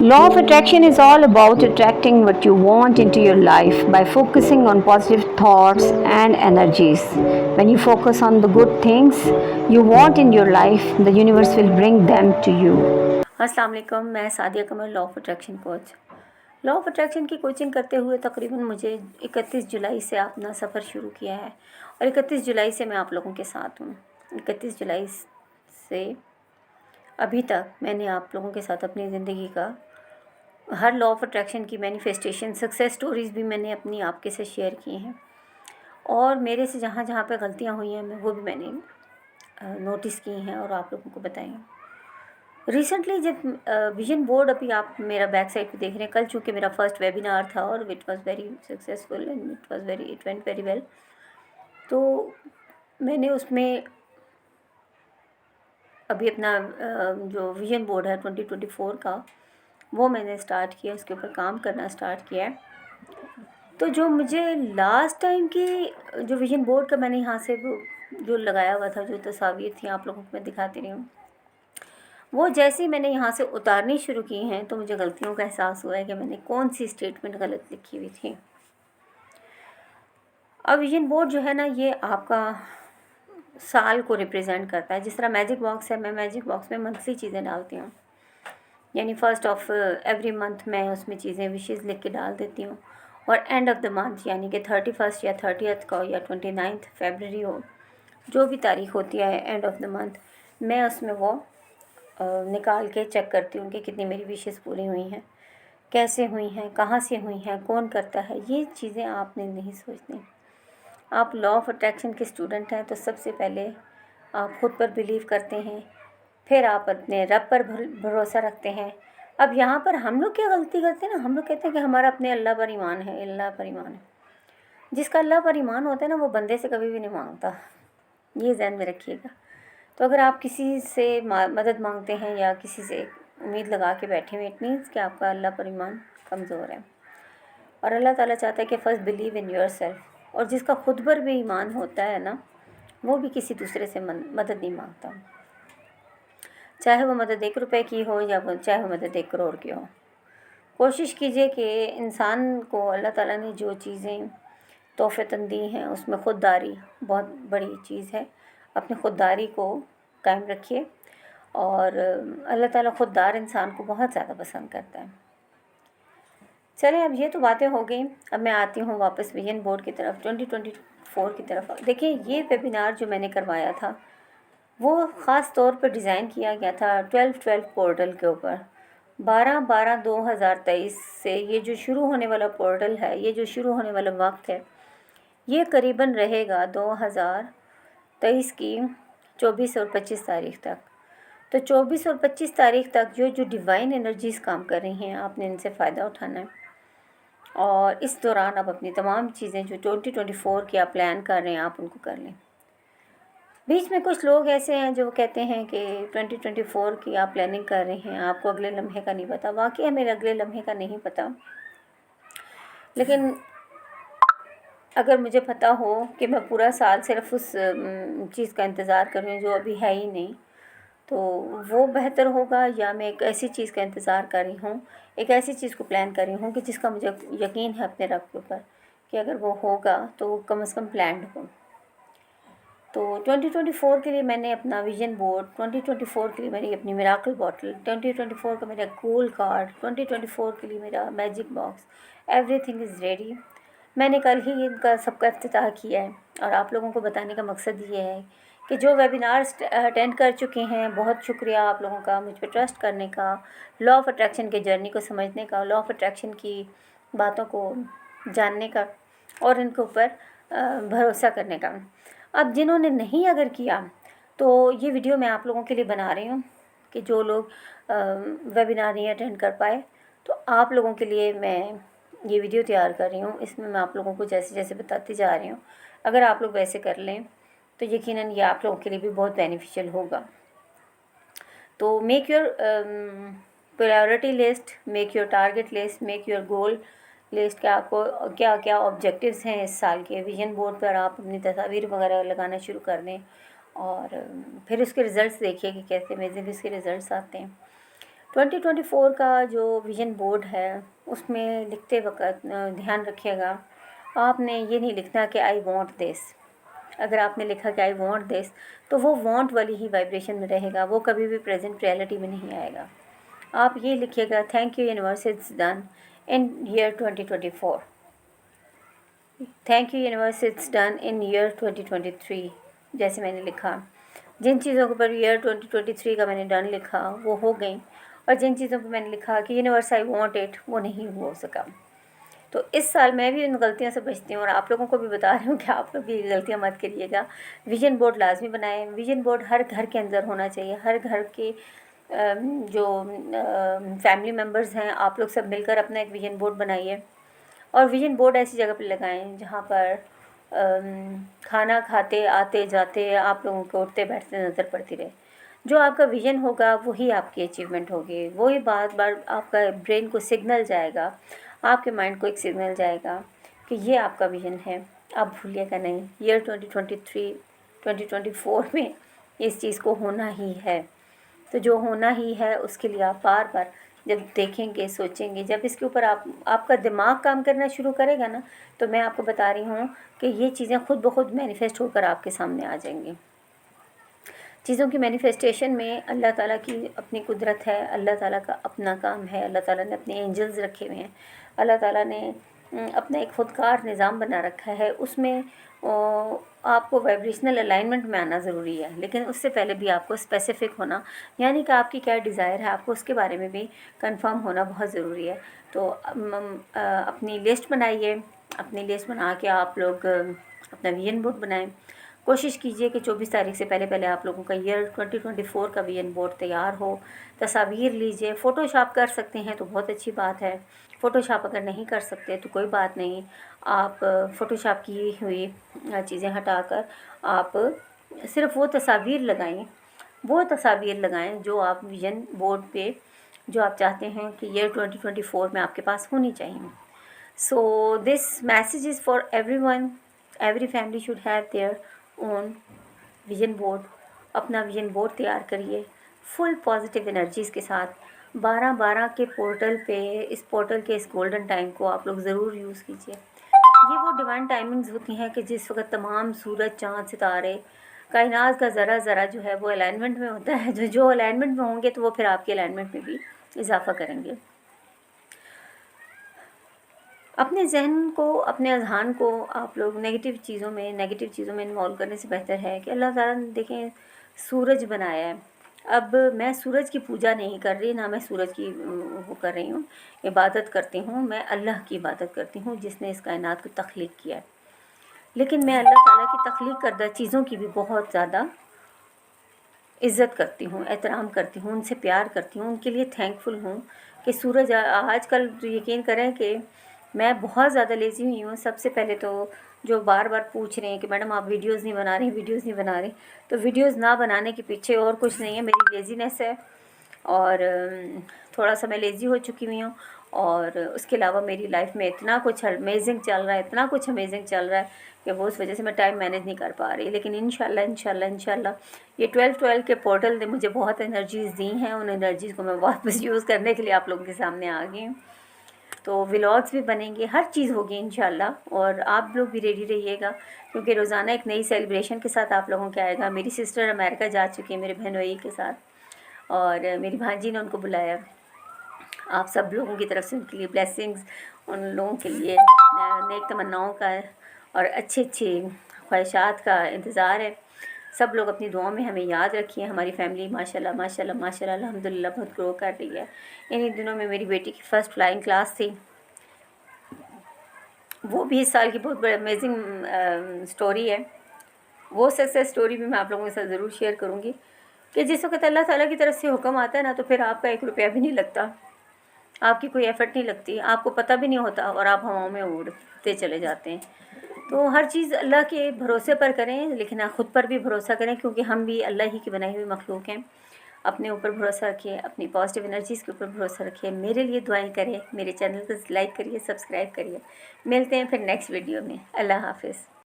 Law of attraction is all about attracting what you want into your life by focusing on positive thoughts and energies. When you focus on the good things you want in your life, the universe will bring them to you. अस्सलाम वालेकुम, मैं Sadia Qamar, law of attraction coach. Law of attraction की coaching करते हुए तकरीबन मुझे 31 जुलाई से अपना सफ़र शुरू किया है और 31 जुलाई से मैं आप लोगों के साथ हूँ। 31 जुलाई से अभी तक मैंने आप लोगों के साथ अपनी ज़िंदगी का हर लॉ ऑफ अट्रैक्शन की मैनिफेस्टेशन, सक्सेस स्टोरीज़ भी मैंने अपनी आपके से शेयर की हैं और मेरे से जहाँ जहाँ पे गलतियाँ हुई हैं वो भी मैंने नोटिस की हैं और आप लोगों को बताई हैं। रिसेंटली जब विजन बोर्ड अभी आप मेरा बैक साइड पे देख रहे हैं, कल चूँकि मेरा फर्स्ट वेबिनार था और it was very successful and it went very well. तो मैंने उसमें अभी अपना जो विजन बोर्ड है 2024 का वो मैंने स्टार्ट किया, उसके ऊपर काम करना स्टार्ट किया है। तो जो मुझे लास्ट टाइम की जो विजन बोर्ड का मैंने यहाँ से वो जो लगाया हुआ था, जो तस्वीर थी आप लोगों को मैं दिखाती रही हूँ, वो जैसे ही मैंने यहाँ से उतारनी शुरू की हैं तो मुझे गलतियों का एहसास हुआ है कि मैंने कौन सी स्टेटमेंट गलत लिखी हुई थी। अब विजन बोर्ड जो है ना, ये आपका साल को रिप्रेजेंट करता है। जिस तरह मैजिक बॉक्स है, मैं मैजिक बॉक्स में मंथली चीज़ें डालती हूँ, यानी फर्स्ट ऑफ एवरी मंथ मैं उसमें चीज़ें विशेज़ लिख के डाल देती हूँ और एंड ऑफ द मंथ यानी कि 31 या 30 को या 29 फरवरी हो, जो भी तारीख होती है एंड ऑफ द मंथ, मैं उसमें वो निकाल के चेक करती हूँ कि कितनी मेरी विशेज़ पूरी हुई हैं, कैसे हुई हैं, कहाँ से हुई हैं, कौन करता है। ये चीज़ें आपने नहीं सोचनी। आप लॉ ऑफ अट्रैक्शन के स्टूडेंट हैं तो सबसे पहले आप खुद पर बिलीव करते हैं, फिर आप अपने रब पर भरोसा रखते हैं। अब यहाँ पर हम लोग क्या गलती करते हैं ना, हम लोग कहते हैं कि हमारा अपने अल्लाह पर ईमान है, अल्लाह पर ईमान है। जिसका अल्लाह पर ईमान होता है ना, वो बंदे से कभी भी नहीं मांगता, ये ज़हन में रखिएगा। तो अगर आप किसी से मदद मांगते हैं या किसी से उम्मीद लगा के बैठे हुए, इट मीन्स कि आपका अल्लाह पर ईमान कमज़ोर है। और अल्लाह ताला चाहता है कि first believe in your self, और जिसका खुद पर भी ईमान होता है ना, वो भी किसी दूसरे से मदद नहीं मांगता, चाहे वो मदद 1 रुपए की हो या चाहे वो मदद 1 करोड़ की हो। कोशिश कीजिए कि इंसान को अल्लाह ताला ने जो चीज़ें तोहफ़तन दी हैं उसमें ख़ुददारी बहुत बड़ी चीज़ है। अपनी ख़ुददारी को कायम रखिए और अल्लाह ताला ख़ुददार इंसान को बहुत ज़्यादा पसंद करता है। चलें, अब ये तो बातें हो गई, अब मैं आती हूँ वापस विजन बोर्ड की तरफ, 2024 की तरफ। देखिए, ये वेबिनार जो मैंने करवाया था वो ख़ास तौर पर डिज़ाइन किया गया था 12/12 पोर्टल के ऊपर। 12/12/2023 से ये जो शुरू होने वाला पोर्टल है, ये जो शुरू होने वाला वक्त है, ये करीबन रहेगा 2023 की 24 और 25 तारीख तक। तो 24 और 25 तारीख तक जो डिवाइन एनर्जीज़ काम कर रही हैं, आपने इनसे फ़ायदा उठाना है और इस दौरान आप अपनी तमाम चीज़ें जो 2024 की आप प्लान कर रहे हैं, आप उनको कर लें। बीच में कुछ लोग ऐसे हैं जो कहते हैं कि 2024 की आप प्लानिंग कर रहे हैं, आपको अगले लम्हे का नहीं पता। वाकई मेरे अगले लम्हे का नहीं पता, लेकिन अगर मुझे पता हो कि मैं पूरा साल सिर्फ उस चीज़ का इंतज़ार कर रही हूँ जो अभी है ही नहीं, तो वो बेहतर होगा, या मैं एक ऐसी चीज़ का इंतज़ार कर रही हूँ, एक ऐसी चीज़ को प्लान कर रही हूँ कि जिसका मुझे यकीन है अपने रब के ऊपर कि अगर वो होगा तो वो कम से कम प्लान्ड हो। तो 2024 के लिए मैंने अपना विजन बोर्ड, 2024 के लिए मेरी अपनी मिराकल बॉटल, 2024 का मेरा गोल कार्ड, 2024 के लिए मेरा magic box, everything is ready. मैंने कल ही इनका सबका इफ्तिताह किया है और आप लोगों को बताने का मकसद ये है कि जो वेबिनार्स अटेंड कर चुके हैं, बहुत शुक्रिया आप लोगों का मुझ पर ट्रस्ट करने का, लॉ ऑफ अट्रैक्शन के जर्नी को समझने का, लॉ ऑफ अट्रैक्शन की बातों को जानने का और इनके ऊपर भरोसा करने का। अब जिन्होंने नहीं अगर किया, तो ये वीडियो मैं आप लोगों के लिए बना रही हूँ कि जो लोग वेबिनार नहीं अटेंड कर पाए, तो आप लोगों के लिए मैं ये वीडियो तैयार कर रही हूँ। इसमें मैं आप लोगों को जैसे जैसे बताती जा रही हूँ, अगर आप लोग वैसे कर लें तो यकीनन ये आप लोगों के लिए भी बहुत बेनिफिशियल होगा। तो make your priority list, make your target list, make your goal list कि आपको क्या क्या ऑब्जेक्टिव्स हैं इस साल के। विजन बोर्ड पर आप अपनी तस्वीर वगैरह लगाना शुरू कर दें और फिर उसके रिज़ल्ट्स देखिए कि कैसे अमेजिंग इसके रिज़ल्ट्स आते हैं। 2024 का जो विज़न बोर्ड है उसमें लिखते वक्त ध्यान रखिएगा, आपने ये नहीं लिखना कि आई वांट दिस। अगर आपने लिखा कि आई वांट दिस तो वो वांट वाली ही वाइब्रेशन में रहेगा, वो कभी भी प्रेजेंट रियलिटी में नहीं आएगा। आप ये लिखिएगा, thank you universe, it's done in year 2024। Thank you universe, it's done in year 2023। जैसे मैंने लिखा, जिन चीज़ों के ऊपर ईयर 2023 का मैंने डन लिखा वो हो गई, और जिन चीज़ों पर मैंने लिखा कि यूनिवर्स आई वांट इट वो नहीं हो सका। तो इस साल मैं भी उन गलतियों से बचती हूँ और आप लोगों को भी बता रही हूँ कि आप लोग भी गलतियाँ मत करिएगा। विजन बोर्ड लाजमी बनाएं। विजन बोर्ड हर घर के अंदर होना चाहिए। हर घर के जो फैमिली मेम्बर्स हैं, आप लोग सब मिलकर अपना एक विजन बोर्ड बनाइए, और विजन बोर्ड ऐसी जगह पर लगाएं जहाँ पर खाना खाते आते जाते आप लोगों को उठते बैठते नज़र पड़ती रहे। जो आपका विज़न होगा वही आपकी अचीवमेंट होगी। वही बार बार आपका ब्रेन को सिग्नल जाएगा, आपके माइंड को एक सिग्नल जाएगा कि ये आपका विज़न है। आप भूलिएगा नहीं, ईयर 2023 2024 में इस चीज़ को होना ही है। तो जो होना ही है उसके लिए आप बार बार जब देखेंगे, सोचेंगे, जब इसके ऊपर आपका दिमाग काम करना शुरू करेगा ना, तो मैं आपको बता रही हूँ कि ये चीज़ें खुद ब खुद मैनिफेस्ट होकर आपके सामने आ जाएंगी। चीज़ों की मैनिफेस्टेशन में अल्लाह ताला की अपनी कुदरत है, अल्लाह ताला का अपना काम है। अल्लाह ताला ने अपने एंजल्स रखे हुए हैं, अल्लाह ताला ने अपना एक खुदकार निज़ाम बना रखा है। उसमें आपको वाइब्रेशनल अलाइनमेंट में आना ज़रूरी है, लेकिन उससे पहले भी आपको स्पेसिफ़िक होना, यानी कि आपकी क्या डिज़ायर है, आपको उसके बारे में भी कंफर्म होना बहुत ज़रूरी है। तो अपनी लिस्ट बनाइए। अपनी लिस्ट बना के आप लोग अपना विजन बोर्ड बनाएं। कोशिश कीजिए कि 24 तारीख से पहले पहले आप लोगों का ईयर 2024 का विजन बोर्ड तैयार हो। तस्वीर लीजिए। फ़ोटोशॉप कर सकते हैं तो बहुत अच्छी बात है। फ़ोटोशॉप अगर नहीं कर सकते तो कोई बात नहीं, आप फ़ोटोशॉप की हुई चीज़ें हटाकर आप सिर्फ़ वो तस्वीर लगाएं जो आप विजन बोर्ड पे जो आप चाहते हैं कि ईयर 2024 में आपके पास होनी चाहिए। So this message is for everyone. Every family should have their own vision board. अपना विजन बोर्ड तैयार करिए फुल पॉजिटिव एनर्जीज़ के साथ। 12-12 के पोर्टल पे, इस पोर्टल के इस गोल्डन टाइम को आप लोग ज़रूर यूज़ कीजिए। ये वो डिवाइन टाइमिंग्स होती हैं कि जिस वक्त तमाम सूरज, चाँद, सितारे, कायनात का ज़रा ज़रा जो है वो अलाइनमेंट में होता है। जो अलाइनमेंट में होंगे तो वो फिर आपके अलाइनमेंट में भी इजाफा करेंगे। अपने जहन को, अपने अज़हान को आप लोग नेगेटिव चीज़ों में इन्वॉल्व करने से बेहतर है कि अल्लाह ताला ने देखें सूरज बनाया है। अब मैं सूरज की पूजा नहीं कर रही, ना मैं सूरज की वो कर रही हूँ, इबादत करती हूँ। मैं अल्लाह की इबादत करती हूँ जिसने इस कायनात को तख्लीक किया है। लेकिन मैं अल्लाह ताला की तख्लीक करदा चीज़ों की भी बहुत ज़्यादा इज़्ज़त करती हूँ, एहतराम करती हूँ, उनसे प्यार करती हूँ, उनके लिए थैंकफुल हूँ कि सूरज आजकल यकीन करें कि मैं बहुत ज़्यादा लेज़ी हुई हूँ। सबसे पहले तो जो बार बार पूछ रहे हैं कि मैडम आप वीडियोस नहीं बना रही, तो वीडियोस ना बनाने के पीछे और कुछ नहीं है, मेरी लेज़ीनेस है, और थोड़ा सा मैं लेज़ी हो चुकी हुई हूँ। और उसके अलावा मेरी लाइफ में इतना कुछ अमेजिंग चल रहा है कि वो उस वजह से मैं टाइम मैनेज नहीं कर पा रही। लेकिन इंशाल्लाह ये 12 के पोर्टल ने मुझे बहुत एनर्जीज़ दी हैं। उन एनर्जीज़ को मैं वापस यूज़ करने के लिए आप लोगों के सामने आ गई हूँ। तो व्लॉग्स भी बनेंगे, हर चीज़ होगी इंशाल्लाह, और आप लोग भी रेडी रहिएगा क्योंकि रोज़ाना एक नई सेलिब्रेशन के साथ आप लोगों के आएगा। मेरी सिस्टर अमेरिका जा चुकी है मेरे बहन भाई के साथ, और मेरी भांजी ने उनको बुलाया। आप सब लोगों की तरफ से उनके लिए ब्लेसिंग्स, उन लोगों के लिए नेक तमन्नाओं का और अच्छी ख्वाहिशात का इंतज़ार है। सब लोग अपनी दुआओं में हमें याद रखिए। हमारी फैमिली माशाल्लाह अल्हम्दुलिल्लाह बहुत ग्रो कर रही है। इन्हीं दिनों में मेरी बेटी की फ़र्स्ट फ्लाइंग क्लास थी, वो भी इस साल की बहुत बड़ी अमेजिंग स्टोरी है। वो सक्सेस स्टोरी भी मैं आप लोगों के साथ ज़रूर शेयर करूँगी कि जिस वक्त अल्लाह ताला की तरफ से हुक्म आता है ना, तो फिर आपका 1 रुपया भी नहीं लगता, आपकी कोई एफ़र्ट नहीं लगती, आपको पता भी नहीं होता, और आप हवाओं में उड़ते चले जाते हैं। तो हर चीज़ अल्लाह के भरोसे पर करें, लेकिन खुद पर भी भरोसा करें क्योंकि हम भी अल्लाह ही की बनाई हुई मखलूक हैं। अपने ऊपर भरोसा रखिए, अपनी पॉजिटिव एनर्जीज़ के ऊपर भरोसा रखिए। मेरे लिए दुआएं करें, मेरे चैनल को लाइक करिए, सब्सक्राइब करिए। मिलते हैं फिर नेक्स्ट वीडियो में। अल्लाह हाफ़िज़।